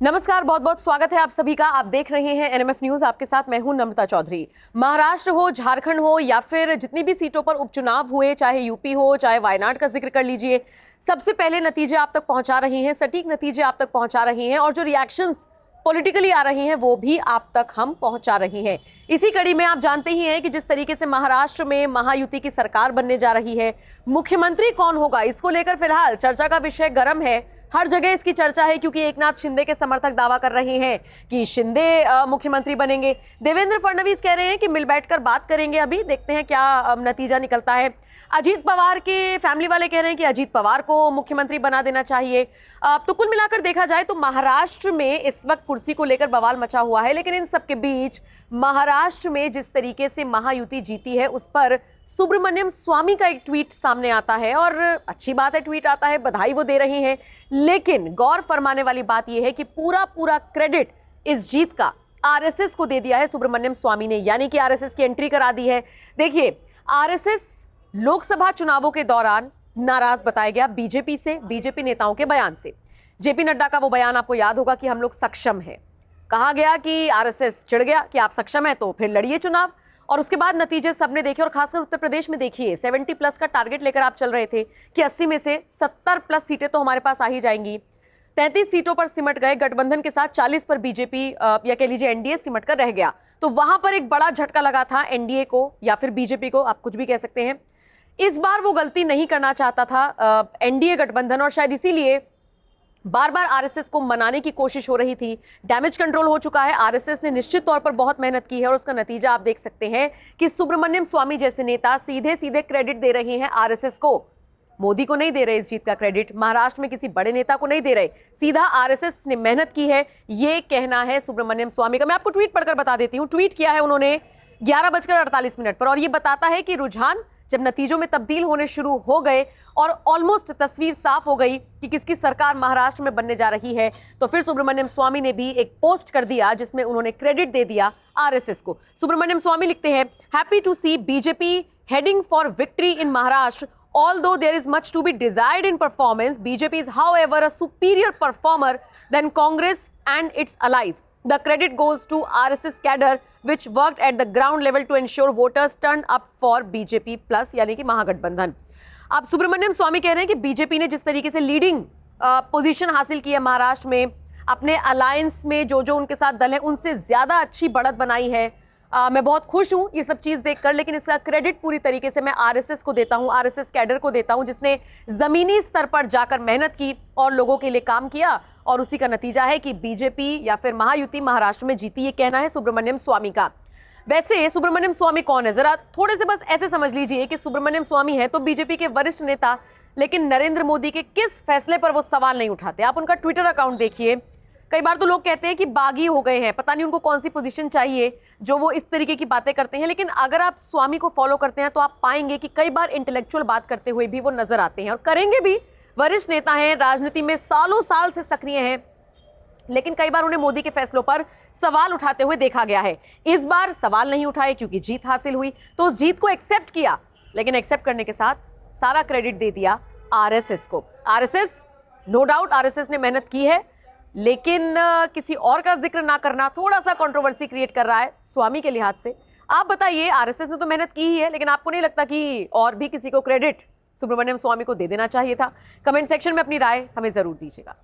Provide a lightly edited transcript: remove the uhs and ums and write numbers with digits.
नमस्कार, बहुत बहुत स्वागत है आप सभी का। आप देख रहे हैं एनएमएफ न्यूज। आपके साथ मैं हूं नम्रता चौधरी। महाराष्ट्र हो, झारखंड हो या फिर जितनी भी सीटों पर उपचुनाव हुए, चाहे यूपी हो, चाहे वायनाड का जिक्र कर लीजिए, सबसे पहले नतीजे आप तक पहुंचा रही हैं, सटीक नतीजे आप तक पहुंचा रही हैं और जो रिएक्शंस पॉलिटिकली आ रही हैं वो भी आप तक हम पहुंचा रही हैं। इसी कड़ी में आप जानते ही हैं कि जिस तरीके से महाराष्ट्र में महायुति की सरकार बनने जा रही है, मुख्यमंत्री कौन होगा इसको लेकर फिलहाल चर्चा का विषय गर्म है। हर जगह इसकी चर्चा है क्योंकि एकनाथ शिंदे के समर्थक दावा कर रहे हैं कि शिंदे मुख्यमंत्री बनेंगे। देवेंद्र फडणवीस कह रहे हैं कि मिल बैठकर बात करेंगे, अभी देखते हैं क्या नतीजा निकलता है। अजीत पवार के फैमिली वाले कह रहे हैं कि अजीत पवार को मुख्यमंत्री बना देना चाहिए। तो कुल मिलाकर देखा जाए तो महाराष्ट्र में इस वक्त कुर्सी को लेकर बवाल मचा हुआ है, लेकिन इन सबके बीच महाराष्ट्र में जिस तरीके से महायुति जीती है उस पर सुब्रमण्यम स्वामी का एक ट्वीट सामने आता है और अच्छी बात है, ट्वीट आता है, बधाई वो दे रही हैं। लेकिन गौर फरमाने वाली बात यह है कि पूरा क्रेडिट इस जीत का आरएसएस को दे दिया है सुब्रमण्यम स्वामी ने, यानी कि आरएसएस की एंट्री करा दी है। देखिए, आरएसएस लोकसभा चुनावों के दौरान नाराज बताया गया बीजेपी से, बीजेपी नेताओं के बयान से। जेपी नड्डा का वो बयान आपको याद होगा कि हम लोग सक्षम हैं। कहा गया कि आरएसएस चिढ़ गया कि आप सक्षम हैं तो फिर लड़िए चुनाव, और उसके बाद नतीजे सबने देखे और खासकर उत्तर प्रदेश में देखिए 70+ का टारगेट लेकर आप चल रहे थे कि 80 में से 70+ सीटें तो हमारे पास आ ही जाएंगी। 33 सीटों पर सिमट गए, गठबंधन के साथ 40 पर बीजेपी या कह लीजिए एनडीए सिमट कर रह गया। तो वहां पर एक बड़ा झटका लगा था एनडीए को या फिर बीजेपी को, आप कुछ भी कह सकते हैं। इस बार वो गलती नहीं करना चाहता था एनडीए गठबंधन और शायद इसीलिए बार बार आरएसएस को मनाने की कोशिश हो रही थी। डैमेज कंट्रोल हो चुका है, आरएसएस ने निश्चित तौर पर बहुत मेहनत की है और उसका नतीजा आप देख सकते हैं कि सुब्रमण्यम स्वामी जैसे नेता सीधे सीधे क्रेडिट दे रहे हैं आरएसएस को। मोदी को नहीं दे रहे इस जीत का क्रेडिट, महाराष्ट्र में किसी बड़े नेता को नहीं दे रहे, सीधा आरएसएस ने मेहनत की है, ये कहना है सुब्रमण्यम स्वामी का। मैं आपको ट्वीट पढ़कर बता देती हूँ। ट्वीट किया है उन्होंने 11:48 पर और ये बताता है कि रुझान जब नतीजों में तब्दील होने शुरू हो गए और ऑलमोस्ट तस्वीर साफ हो गई कि किसकी सरकार महाराष्ट्र में बनने जा रही है, तो फिर सुब्रमण्यम स्वामी ने भी एक पोस्ट कर दिया जिसमें उन्होंने क्रेडिट दे दिया आरएसएस को। सुब्रमण्यम स्वामी लिखते हैं, happy to see BJP heading for victory in Maharashtra. Although there is much to be desired in performance, BJP is however a superior performer than Congress and its allies. The credit goes to RSS cadre which worked at the ground level to ensure voters turned up for BJP plus यानी कि महागठबंधन। अब सुब्रमण्यम स्वामी कह रहे हैं कि BJP ने जिस तरीके से लीडिंग पोजीशन हासिल की है महाराष्ट्र में, अपने अलायंस में जो जो उनके साथ दल है उनसे ज्यादा अच्छी बढ़त बनाई है। मैं बहुत खुश हूं ये सब चीज देखकर, लेकिन इसका क्रेडिट पूरी तरीके से मैं आरएसएस को देता हूं, आरएसएस कैडर को देता हूं जिसने जमीनी स्तर पर जाकर मेहनत की और लोगों के लिए काम किया और उसी का नतीजा है कि बीजेपी या फिर महायुति महाराष्ट्र में जीती। ये कहना है सुब्रमण्यम स्वामी का। वैसे सुब्रमण्यम स्वामी कौन है, जरा थोड़े से बस ऐसे समझ लीजिए कि सुब्रमण्यम स्वामी है तो बीजेपी के वरिष्ठ नेता, लेकिन नरेंद्र मोदी के किस फैसले पर वो सवाल नहीं उठाते। आप उनका ट्विटर अकाउंट देखिए, कई बार तो लोग कहते हैं कि बागी हो गए हैं, पता नहीं उनको कौन सी पोजीशन चाहिए जो वो इस तरीके की बातें करते हैं। लेकिन अगर आप स्वामी को फॉलो करते हैं तो आप पाएंगे कि कई बार इंटेलेक्चुअल बात करते हुए भी वो नजर आते हैं और करेंगे भी। वरिष्ठ नेता हैं, राजनीति में सालों साल से सक्रिय हैं, लेकिन कई बार उन्हें मोदी के फैसलों पर सवाल उठाते हुए देखा गया है। इस बार सवाल नहीं उठाए क्योंकि जीत हासिल हुई, तो उस जीत को एक्सेप्ट किया, लेकिन एक्सेप्ट करने के साथ सारा क्रेडिट दे दिया आरएसएस को। आरएसएस, नो डाउट आरएसएस ने मेहनत की है, लेकिन किसी और का जिक्र ना करना थोड़ा सा कंट्रोवर्सी क्रिएट कर रहा है स्वामी के लिहाज से। आप बताइए, आरएसएस ने तो मेहनत की ही है, लेकिन आपको नहीं लगता कि और भी किसी को क्रेडिट सुब्रमण्यम स्वामी को दे देना चाहिए था? कमेंट सेक्शन में अपनी राय हमें जरूर दीजिएगा।